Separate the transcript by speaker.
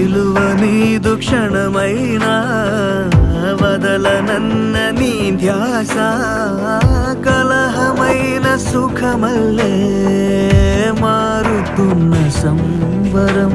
Speaker 1: నిలువ నీదు క్షణమైనా వదలనన్న నీ ధ్యాస కలహమైన సుఖమల్లే మారుతున్న సంవరం